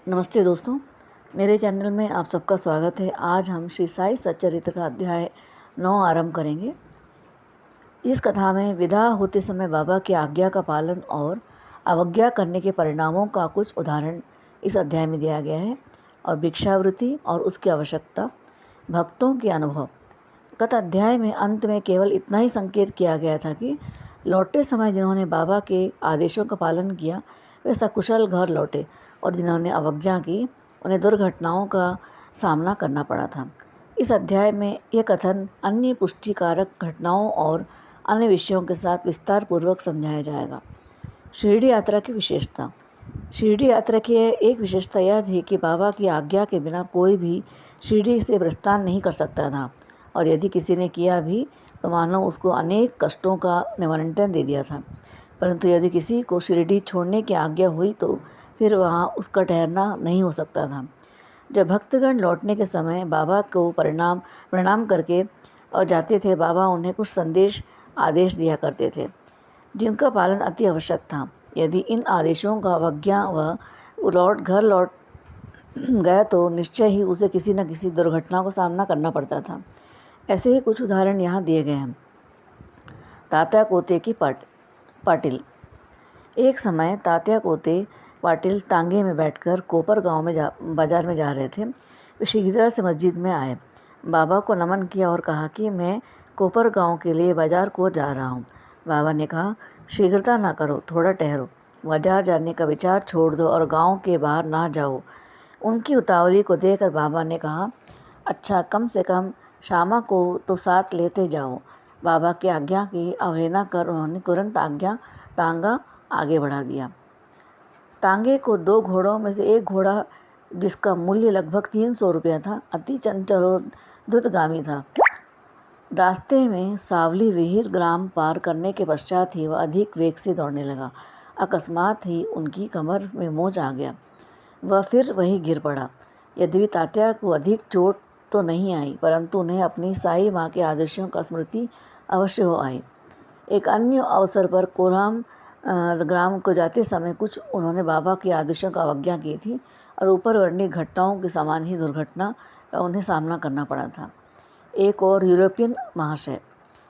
नमस्ते दोस्तों, मेरे चैनल में आप सबका स्वागत है। आज हम श्री साई सच्चरित्र का अध्याय 9 आरंभ करेंगे। इस कथा में विदा होते समय बाबा की आज्ञा का पालन और अवज्ञा करने के परिणामों का कुछ उदाहरण इस अध्याय में दिया गया है और भिक्षावृत्ति और उसकी आवश्यकता, भक्तों के अनुभव। गत अध्याय में अंत में केवल इतना ही संकेत किया गया था कि लौटते समय जिन्होंने बाबा के आदेशों का पालन किया वे सकुशल घर लौटे और जिन्होंने अवज्ञा की उन्हें दुर्घटनाओं का सामना करना पड़ा था। इस अध्याय में यह कथन अन्य पुष्टिकारक घटनाओं और अन्य विषयों के साथ विस्तार पूर्वक समझाया जाएगा। शिरडी यात्रा की विशेषता। शिरडी यात्रा की एक विशेषता यह थी कि बाबा की आज्ञा के बिना कोई भी शिरडी से प्रस्थान नहीं कर सकता था और यदि किसी ने किया भी तो मानो उसको अनेक कष्टों का निमंत्रण दे दिया था। परंतु यदि किसी को शिरडी छोड़ने की आज्ञा हुई तो फिर वहाँ उसका ठहरना नहीं हो सकता था। जब भक्तगण लौटने के समय बाबा को प्रणाम करके और जाते थे, बाबा उन्हें कुछ आदेश दिया करते थे जिनका पालन अति आवश्यक था। यदि इन आदेशों का अवज्ञा व घर लौट गया तो निश्चय ही उसे किसी न किसी दुर्घटना का सामना करना पड़ता था। ऐसे ही कुछ उदाहरण यहाँ दिए गए हैं। तात्या कोते की पाटिल। एक समय तात्या कोते पाटिल तांगे में बैठकर कोपर गांव में बाजार में जा रहे थे। वे शीघ्र से मस्जिद में आए, बाबा को नमन किया और कहा कि मैं कोपर गांव के लिए बाजार को जा रहा हूं। बाबा ने कहा, शीघ्रता ना करो, थोड़ा ठहरो, बाजार जाने का विचार छोड़ दो और गांव के बाहर ना जाओ। उनकी उतावली को देखकर बाबा ने कहा, अच्छा, कम से कम श्यामा को तो साथ लेते जाओ। बाबा की आज्ञा की अवहेलना कर उन्होंने तुरंत तांगा आगे बढ़ा दिया। तांगे को 2 घोड़ों में से एक घोड़ा, जिसका मूल्य लगभग 300 रुपया था, अति चंचल और द्रुतगामी था। रास्ते में सावली विहीर ग्राम पार करने के पश्चात ही वह अधिक वेग से दौड़ने लगा। अकस्मात ही उनकी कमर में मोच आ गया। वह फिर वहीं गिर पड़ा। यद्यपि तात्या को अधिक चोट तो नहीं आई, परंतु उन्हें अपनी साई माँ के आदर्शों का स्मृति अवश्य हो आई। एक अन्य अवसर पर कोल्हाम ग्राम को जाते समय उन्होंने बाबा के आदेशों का अवज्ञा की थी और ऊपर वर्णित घटनाओं के समान ही दुर्घटना का उन्हें सामना करना पड़ा था। एक और यूरोपियन महाशय।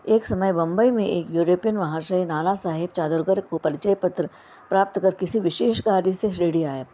एक समय बम्बई में एक यूरोपियन महाशय नाना साहेब चादरकर को परिचय पत्र प्राप्त कर किसी विशेष कार्य से शिरडी आए।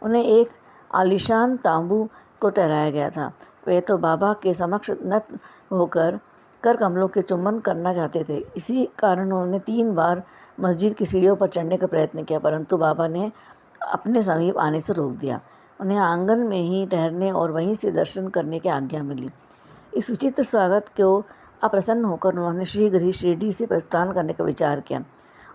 उन्हें एक आलीशान तांबू को ठहराया गया था। वे तो बाबा के समक्ष नत होकर कर कमलों के चुम्बन करना चाहते थे। इसी कारण उन्होंने 3 बार मस्जिद की सीढ़ियों पर चढ़ने का प्रयत्न किया, परंतु बाबा ने अपने समीप आने से रोक दिया। उन्हें आंगन में ही ठहरने और वहीं से दर्शन करने की आज्ञा मिली। इस विचित्र स्वागत को अप्रसन्न होकर उन्होंने शीघ्र ही शिरडी से प्रस्थान करने का विचार किया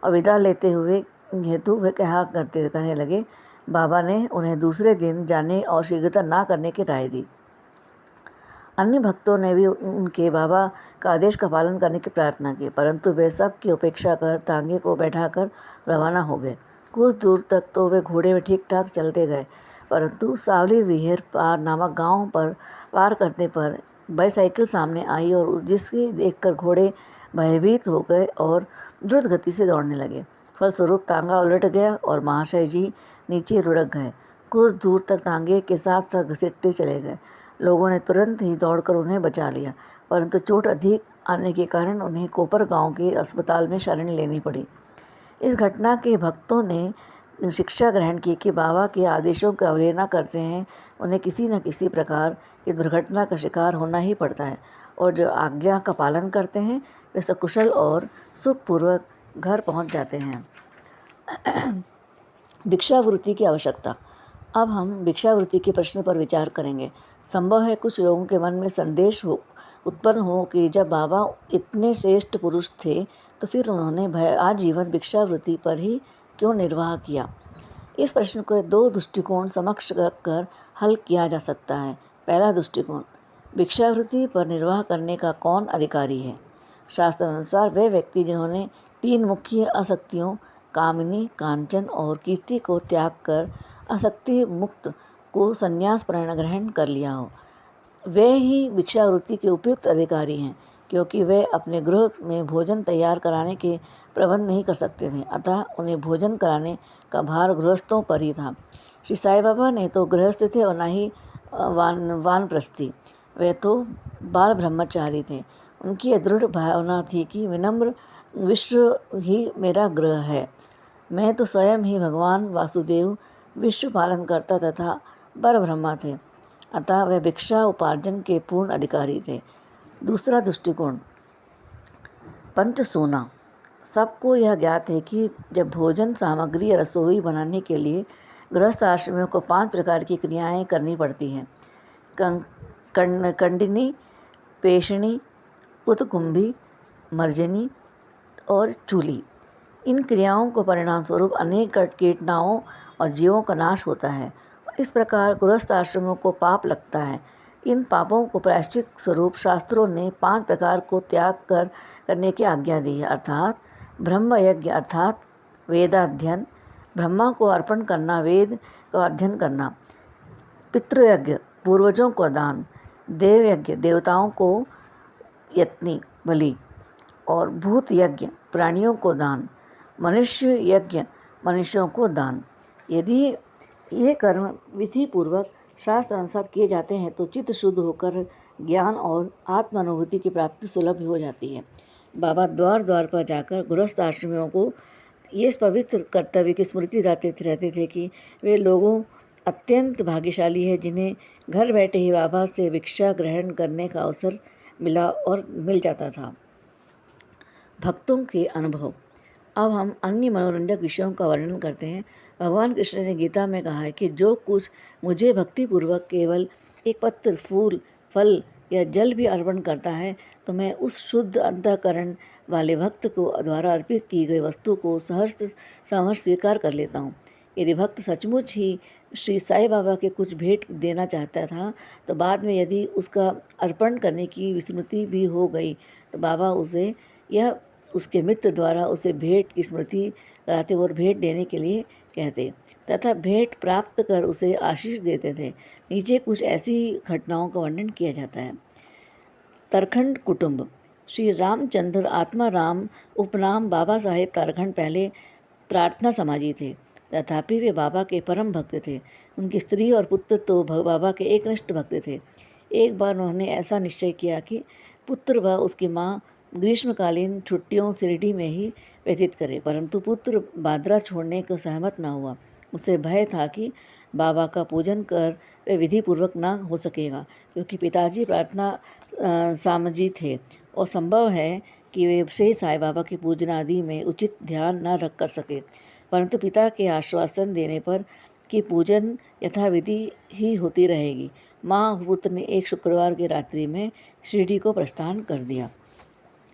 और विदा लेते हुए हेतु वे कहने लगे। बाबा ने उन्हें दूसरे दिन जाने और शीघ्रता ना करने की राय दी। अन्य भक्तों ने भी उनके बाबा का आदेश का पालन करने की प्रार्थना की, परंतु वे सब की उपेक्षा कर तांगे को बैठाकर रवाना हो गए। कुछ दूर तक तो वे घोड़े में ठीक ठाक चलते गए, परंतु सावली विहेर नामक गांव पर पार करने पर बाईसाइकिल सामने आई और जिसके देखकर घोड़े भयभीत हो गए और द्रुत गति से दौड़ने लगे। फलस्वरूप तांगा उलट गया और महाशय जी नीचे लुढ़क गए। कुछ दूर तक तांगे के साथ साथ घसीटते चले गए। लोगों ने तुरंत ही दौड़कर उन्हें बचा लिया, परंतु चोट अधिक आने के कारण उन्हें कोपर गांव के अस्पताल में शरण लेनी पड़ी। इस घटना के भक्तों ने शिक्षा ग्रहण की कि बाबा के आदेशों की अवहेलना करते हैं उन्हें किसी न किसी प्रकार की दुर्घटना का शिकार होना ही पड़ता है, और जो आज्ञा का पालन करते हैं वे सकुशल और सुखपूर्वक घर पहुंच जाते हैं। भिक्षावृत्ति की आवश्यकता। अब हम भिक्षावृत्ति के प्रश्न पर विचार करेंगे। संभव है कुछ लोगों के मन में संदेश उत्पन्न हो कि जब बाबा इतने श्रेष्ठ पुरुष थे तो फिर उन्होंने आजीवन भिक्षावृत्ति पर ही क्यों निर्वाह किया। इस प्रश्न को 2 दृष्टिकोण समक्ष रखकर हल किया जा सकता है। पहला दृष्टिकोण, भिक्षावृत्ति पर निर्वाह करने का कौन अधिकारी है। शास्त्र अनुसार वे व्यक्ति जिन्होंने 3 मुख्य आसक्तियों कामिनी, कांचन और कीर्ति को त्याग कर आसक्ति मुक्त को संन्यास ग्रहण कर लिया हो, वे ही भिक्षावृत्ति के उपयुक्त अधिकारी हैं, क्योंकि वे अपने गृह में भोजन तैयार कराने के प्रबंध नहीं कर सकते थे, अतः उन्हें भोजन कराने का भार गृहस्थों पर ही था। श्री साईं बाबा ने तो गृहस्थ थे और ना ही वानप्रस्थी, वे तो बाल ब्रह्मचारी थे। उनकी यह दृढ़ भावना थी कि विनम्र विश्व ही मेरा गृह है। मैं तो स्वयं ही भगवान वासुदेव विश्व पालन करता तथा पर ब्रह्मा थे, अतः वे भिक्षा उपार्जन के पूर्ण अधिकारी थे। दूसरा दृष्टिकोण, पंचसूना। सबको यह ज्ञात है कि जब भोजन सामग्री या रसोई बनाने के लिए गृहस्थ आश्रमियों को 5 प्रकार की क्रियाएं करनी पड़ती हैं। कंडिनी, पेषणी, उत्कुंभी, मर्जनी और चूली। इन क्रियाओं को परिणाम स्वरूप अनेक कीटनाओं और जीवों का नाश होता है। इस प्रकार गृहस्थ आश्रमों को पाप लगता है। इन पापों को प्रायश्चित स्वरूप शास्त्रों ने 5 प्रकार को त्याग करने की आज्ञा दी है, अर्थात ब्रह्म यज्ञ अर्थात वेदाध्ययन, ब्रह्मा को अर्पण करना, वेद का अध्ययन करना, पितृयज्ञ पूर्वजों को दान, देव यज्ञ देवताओं को यत्नी बलि और भूत यज्ञ प्राणियों को दान, मनुष्य यज्ञ मनुष्यों को दान। यदि ये कर्म विधि पूर्वक शास्त्र अनुसार किए जाते हैं तो चित्त शुद्ध होकर ज्ञान और आत्मानुभूति की प्राप्ति सुलभ हो जाती है। बाबा द्वार द्वार पर जाकर गृहस्थ आश्रमियों को ये पवित्र कर्तव्य की स्मृति रहते थे कि वे लोगों अत्यंत भाग्यशाली है जिन्हें घर बैठे ही बाबा से भिक्षा ग्रहण करने का अवसर मिला और मिल जाता था। भक्तों के अनुभव। अब हम अन्य मनोरंजक विषयों का वर्णन करते हैं। भगवान कृष्ण ने गीता में कहा है कि जो कुछ मुझे भक्तिपूर्वक केवल एक पत्र, फूल, फल या जल भी अर्पण करता है तो मैं उस शुद्ध अंतःकरण वाले भक्त को द्वारा अर्पित की गई वस्तु को सहर्ष स्वीकार कर लेता हूँ। यदि भक्त सचमुच ही श्री साईं बाबा के कुछ भेंट देना चाहता था तो बाद में यदि उसका अर्पण करने की विस्मृति भी हो गई तो बाबा उसे यह उसके मित्र द्वारा उसे भेंट की स्मृति कराते और भेंट देने के लिए कहते तथा भेंट प्राप्त कर उसे आशीष देते थे। नीचे कुछ ऐसी घटनाओं का वर्णन किया जाता है। तरखंड कुटुंब। श्री रामचंद्र आत्मा राम उपनाम बाबा साहेब तरखंड पहले प्रार्थना समाजी थे, तथापि वे बाबा के परम भक्त थे। उनकी स्त्री और पुत्र तो बाबा के एकनिष्ठ भक्त थे। एक बार उन्होंने ऐसा निश्चय किया कि पुत्र व उसकी माँ ग्रीष्मकालीन छुट्टियों शिरडी में ही व्यतीत करे, परंतु पुत्र बादरा छोड़ने को सहमत न हुआ। उसे भय था कि बाबा का पूजन कर वे विधि पूर्वक न हो सकेगा, क्योंकि पिताजी प्रार्थना सामजी थे और संभव है कि वे श्री साईं बाबा के पूजन आदि में उचित ध्यान न रख कर सके। परंतु पिता के आश्वासन देने पर कि पूजन यथाविधि ही होती रहेगी, माँ और पुत्र ने एक शुक्रवार की रात्रि में शिरडी को प्रस्थान कर दिया।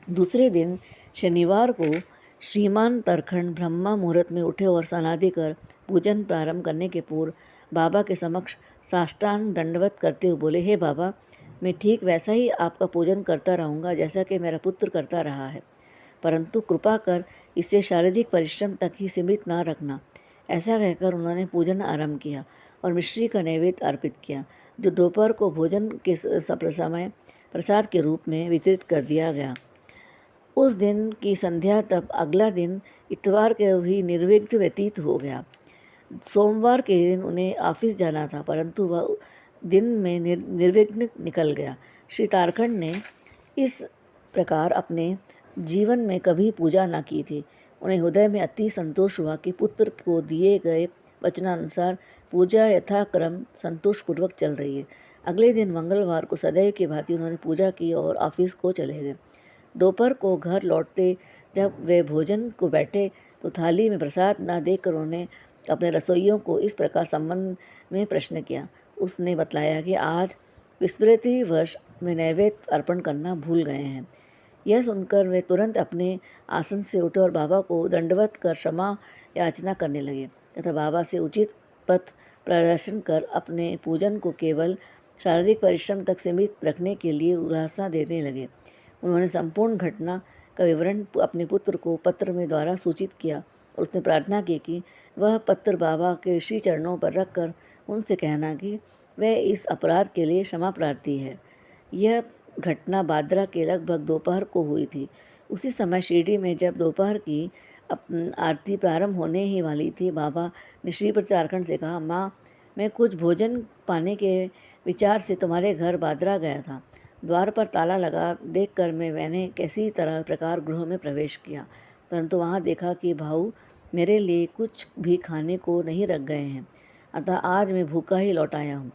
दूसरे दिन शनिवार को श्रीमान तरखंड ब्रह्मा मुहूर्त में उठे और सनादि कर पूजन प्रारंभ करने के पूर्व बाबा के समक्ष साष्टांग दंडवत करते हुए बोले, हे बाबा, मैं ठीक वैसा ही आपका पूजन करता रहूँगा जैसा कि मेरा पुत्र करता रहा है, परंतु कृपा कर इसे शारीरिक परिश्रम तक ही सीमित ना रखना। ऐसा कहकर उन्होंने पूजन आरंभ किया और मिश्री का नैवेद्य अर्पित किया, जो दोपहर को भोजन के समय प्रसाद के रूप में वितरित कर दिया गया। उस दिन की संध्या तक अगला दिन इतवार के भी निर्विघ्न व्यतीत हो गया। सोमवार के दिन उन्हें ऑफिस जाना था, परंतु वह दिन में निर्विघ्न निकल गया। श्री तारखंड ने इस प्रकार अपने जीवन में कभी पूजा न की थी। उन्हें हृदय में अति संतोष हुआ कि पुत्र को दिए गए वचनानुसार पूजा यथाक्रम संतोषपूर्वक चल रही है। अगले दिन मंगलवार को सदैव की भांति उन्होंने पूजा की और ऑफिस को चले गए। दोपहर को घर लौटते जब वे भोजन को बैठे तो थाली में प्रसाद न देकर उन्होंने अपने रसोइयों को इस प्रकार संबंध में प्रश्न किया। उसने बतलाया कि आज विस्मृतिवश में नैवेद्य अर्पण करना भूल गए हैं। यह सुनकर वे तुरंत अपने आसन से उठे और बाबा को दंडवत कर क्षमा याचना करने लगे तथा बाबा से उचित पथ प्रदर्शन कर अपने पूजन को केवल शारीरिक परिश्रम तक सीमित रखने के लिए उल्लासना देने लगे। उन्होंने संपूर्ण घटना का विवरण अपने पुत्र को पत्र में द्वारा सूचित किया और उसने प्रार्थना की कि वह पत्र बाबा के श्री चरणों पर रखकर उनसे कहना कि वह इस अपराध के लिए क्षमा प्रार्थी है। यह घटना बादरा के लगभग दोपहर को हुई थी। उसी समय शिरडी में जब दोपहर की आरती प्रारंभ होने ही वाली थी, बाबा ने श्री तारखंड से कहा, माँ, मैं कुछ भोजन पाने के विचार से तुम्हारे घर बादरा गया था। द्वार पर ताला लगा देखकर मैंने कैसी तरह प्रकार गृह में प्रवेश किया, परंतु वहाँ देखा कि भाऊ मेरे लिए कुछ भी खाने को नहीं रख गए हैं। अतः आज मैं भूखा ही लौट आया हूँ।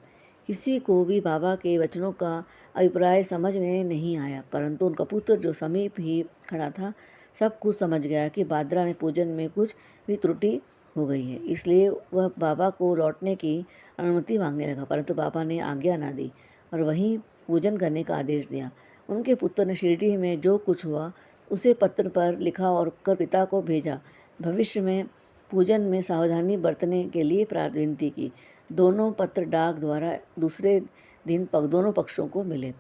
किसी को भी बाबा के वचनों का अभिप्राय समझ में नहीं आया, परंतु उनका पुत्र जो समीप ही खड़ा था सब कुछ समझ गया कि बादरा में पूजन में कुछ भी त्रुटि हो गई है। इसलिए वह बाबा को लौटने की अनुमति मांगने लगा, परंतु बाबा ने आज्ञा ना दी और वहीं पूजन करने का आदेश दिया। उनके पुत्र ने शिरडी में जो कुछ हुआ उसे पत्र पर लिखा और कर पिता को भेजा। भविष्य में पूजन में सावधानी बरतने के लिए विनती की। दोनों पत्र डाक द्वारा दूसरे दिन दोनों पक्षों को मिले।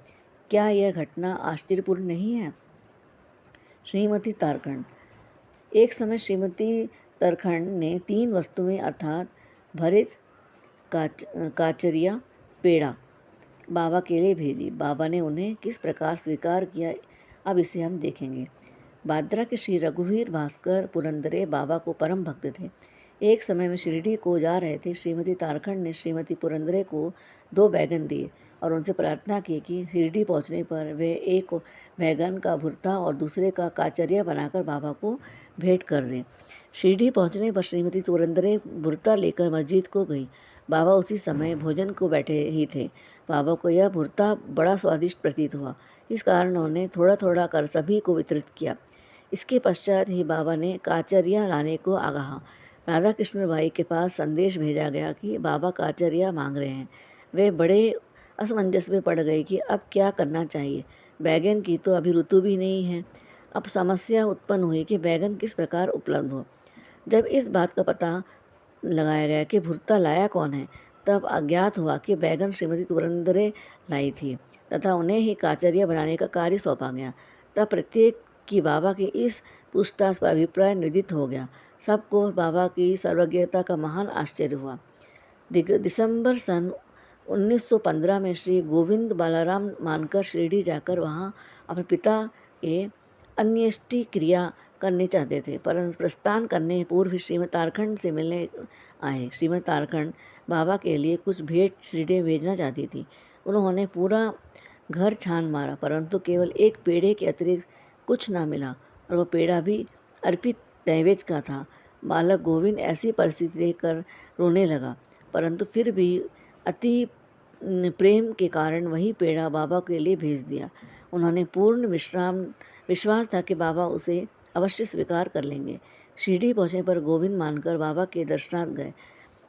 क्या यह घटना आश्चर्यपूर्ण नहीं है? श्रीमती तारखंड। एक समय श्रीमती तरखंड ने 3 वस्तुएं अर्थात भरित काचरिया पेड़ा बाबा के लिए भेजी। बाबा ने उन्हें किस प्रकार स्वीकार किया, अब इसे हम देखेंगे। बादरा के श्री रघुवीर भास्कर पुरंदरे बाबा को परम भक्त थे। एक समय में शिरडी को जा रहे थे। श्रीमती तारखंड ने श्रीमती पुरंदरे को 2 बैगन दिए और उनसे प्रार्थना की कि शिरडी पहुंचने पर वे एक बैगन का भुर्ता और दूसरे का काचरिया बनाकर बाबा को भेंट कर दें। शिरडी पहुंचने पर श्रीमती पुरंदरे भुर्ता लेकर मस्जिद को गई। बाबा उसी समय भोजन को बैठे ही थे। बाबा को यह भुर्ता बड़ा स्वादिष्ट प्रतीत हुआ, इस कारण उन्होंने थोड़ा थोड़ा कर सभी को वितरित किया। इसके पश्चात ही बाबा ने काचरिया लाने को कहा। राधा कृष्ण भाई के पास संदेश भेजा गया कि बाबा काचरिया मांग रहे हैं। वे बड़े असमंजस में पड़ गए कि अब क्या करना चाहिए। बैगन की तो अभी ऋतु भी नहीं है। अब समस्या उत्पन्न हुई कि बैगन किस प्रकार उपलब्ध हो। जब इस बात का पता लगाया गया कि भुर्ता लाया कौन है, तब अज्ञात हुआ कि बैगन श्रीमती पुरंदरे लाई थी तथा उन्हें ही काचरिया बनाने का कार्य सौंपा गया। तब प्रत्येक की बाबा के इस पूछताछ पर अभिप्राय निर्दित हो गया। सबको बाबा की सर्वज्ञता का महान आश्चर्य हुआ। दिसंबर सन 1915 में श्री गोविंद बालाराम मानकर शिरडी जाकर वहाँ अपने पिता के अन्येष्टि क्रिया करने चाहते थे, परंतु प्रस्थान करने पूर्व श्रीमती तारखंड से मिलने आए। श्रीमती तारखंड बाबा के लिए कुछ भेंट शिरडी भेजना चाहती थी। उन्होंने पूरा घर छान मारा, परंतु केवल एक पेड़े के अतिरिक्त कुछ ना मिला और वह पेड़ा भी अर्पित नैवेद्य का था। बालक गोविंद ऐसी परिस्थिति देखकर रोने लगा, परंतु फिर भी अति प्रेम के कारण वही पेड़ा बाबा के लिए भेज दिया। उन्होंने पूर्ण विश्वास था कि बाबा उसे अवश्य स्वीकार कर लेंगे। शिरडी पहुँचने पर गोविंद मानकर बाबा के दर्शनार्थ गए,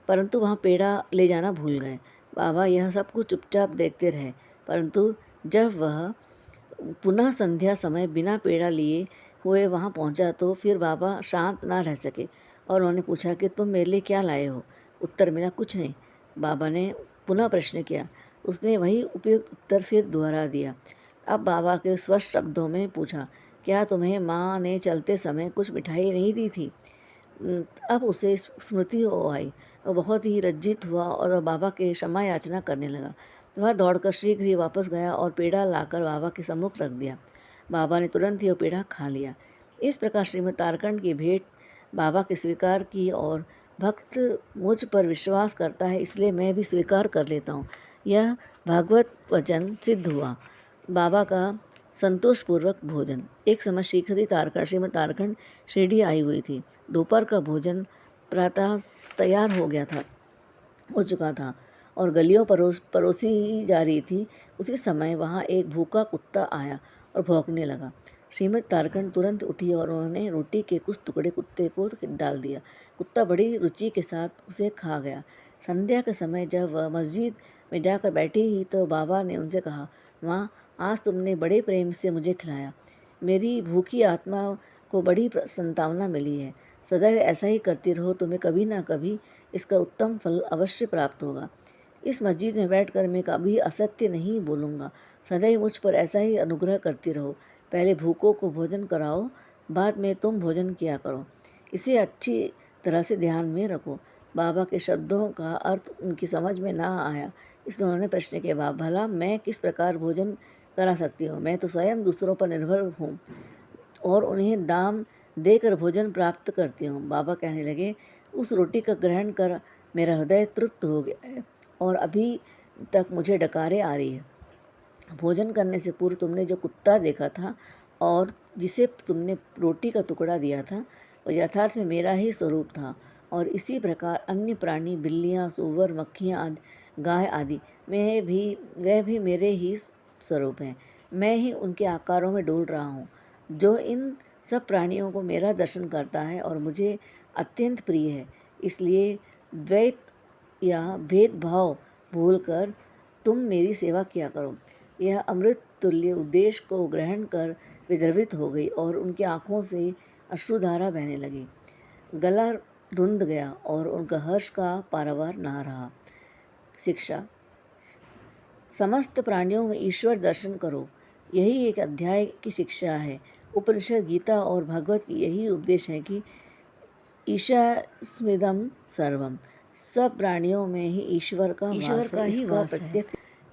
परंतु वहाँ पेड़ा ले जाना भूल गए। बाबा यह सब कुछ चुपचाप देखते रहे, परंतु जब वह पुनः संध्या समय बिना पेड़ा लिए हुए वहाँ पहुँचा तो फिर बाबा शांत ना रह सके और उन्होंने पूछा कि तुम मेरे लिए क्या लाए हो? उत्तर मिला, कुछ नहीं। बाबा ने पुनः प्रश्न किया। उसने वही उपयुक्त उत्तर फिर दोहरा दिया। अब बाबा के स्पष्ट शब्दों में पूछा, क्या तुम्हें माँ ने चलते समय कुछ मिठाई नहीं दी थी? अब उसे स्मृति हो आई और बहुत ही लज्जित हुआ और वह बाबा के क्षमा याचना करने लगा। वह दौड़कर शीघ्र ही वापस गया और पेड़ा लाकर बाबा के सम्मुख रख दिया। बाबा ने तुरंत ही वह पेड़ा खा लिया। इस प्रकार श्रीमती तारखंड की भेंट बाबा के स्वीकार की और भक्त मुझ पर विश्वास करता है, इसलिए मैं भी स्वीकार कर लेता हूँ। यह भागवत वचन सिद्ध हुआ। बाबा का संतोषपूर्वक भोजन। एक समय श्रीमती तारखंड शिरडी आई हुई थी। दोपहर का भोजन प्रातः तैयार हो चुका था और गलियों परोसी जा रही थी। उसी समय वहाँ एक भूखा कुत्ता आया और भौंकने लगा। श्रीमती तारखंड तुरंत उठी और उन्होंने रोटी के कुछ टुकड़े कुत्ते को डाल दिया। कुत्ता बड़ी रुचि के साथ उसे खा गया। संध्या के समय जब वह मस्जिद में जाकर बैठी ही तो बाबा ने उनसे कहा, माँ, आज तुमने बड़े प्रेम से मुझे खिलाया। मेरी भूखी आत्मा को बड़ी संतावना मिली है। सदैव ऐसा ही करती रहो, तुम्हें कभी ना कभी इसका उत्तम फल अवश्य प्राप्त होगा। इस मस्जिद में बैठकर मैं कभी असत्य नहीं बोलूँगा। सदैव मुझ पर ऐसा ही अनुग्रह करती रहो। पहले भूखों को भोजन कराओ, बाद में तुम भोजन किया करो। इसे अच्छी तरह से ध्यान में रखो। बाबा के शब्दों का अर्थ उनकी समझ में ना आया, इसलिए उन्होंने प्रश्न किया, भला मैं किस प्रकार भोजन करा सकती हूँ? मैं तो स्वयं दूसरों पर निर्भर हूँ और उन्हें दाम देकर भोजन प्राप्त करती हूँ। बाबा कहने लगे, उस रोटी का ग्रहण कर मेरा हृदय तृप्त हो गया है और अभी तक मुझे डकारें आ रही है। भोजन करने से पूर्व तुमने जो कुत्ता देखा था और जिसे तुमने रोटी का टुकड़ा दिया था, वह यथार्थ में मेरा ही स्वरूप था। और इसी प्रकार अन्य प्राणी, बिल्लियाँ, सूअर, मक्खियाँ आदि, गाय आदि वह भी मेरे ही स्वरूप हैं। मैं ही उनके आकारों में डोल रहा हूँ। जो इन सब प्राणियों को मेरा दर्शन करता है और मुझे अत्यंत प्रिय है, इसलिए द्वैत या भेदभाव भूलकर तुम मेरी सेवा किया करो। यह अमृत तुल्य उद्देश्य को ग्रहण कर विद्रवित हो गई और उनकी आंखों से अश्रुधारा बहने लगी। गला रुंध गया और उनका हर्ष का पारावार ना रहा। शिक्षा। समस्त प्राणियों में ईश्वर दर्शन करो, यही एक अध्याय की शिक्षा है। उपनिषद, गीता और भागवत की यही उपदेश है कि ईशास्मिदं सर्वम, सब प्राणियों में ही ईश्वर का ही वास है।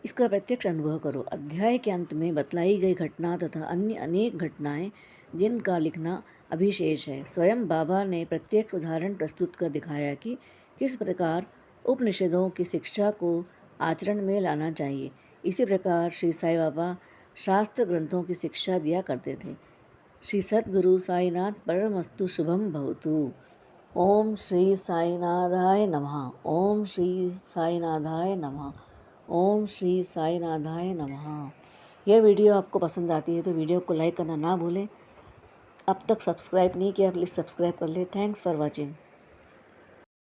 इसका प्रत्यक्ष अनुभव करो। अध्याय के अंत में बतलाई गई घटना तथा अन्य अनेक घटनाएं जिनका लिखना अभिशेष है, स्वयं बाबा ने प्रत्येक उदाहरण प्रस्तुत कर दिखाया कि किस प्रकार उपनिषदों की शिक्षा को आचरण में लाना चाहिए। इसी प्रकार श्री साईं बाबा शास्त्र ग्रंथों की शिक्षा दिया करते थे। श्री सद्गुरु साईनाथ परमस्तु शुभम भवतु। ओम श्री साईनाथाय नमः। ओम श्री साईनाथाय नमः। ओम श्री साईनाथाय नमः। यह वीडियो आपको पसंद आती है तो वीडियो को लाइक करना ना भूलें। अब तक सब्सक्राइब नहीं किया, प्लीज़ सब्सक्राइब कर लें। Thanks for watching.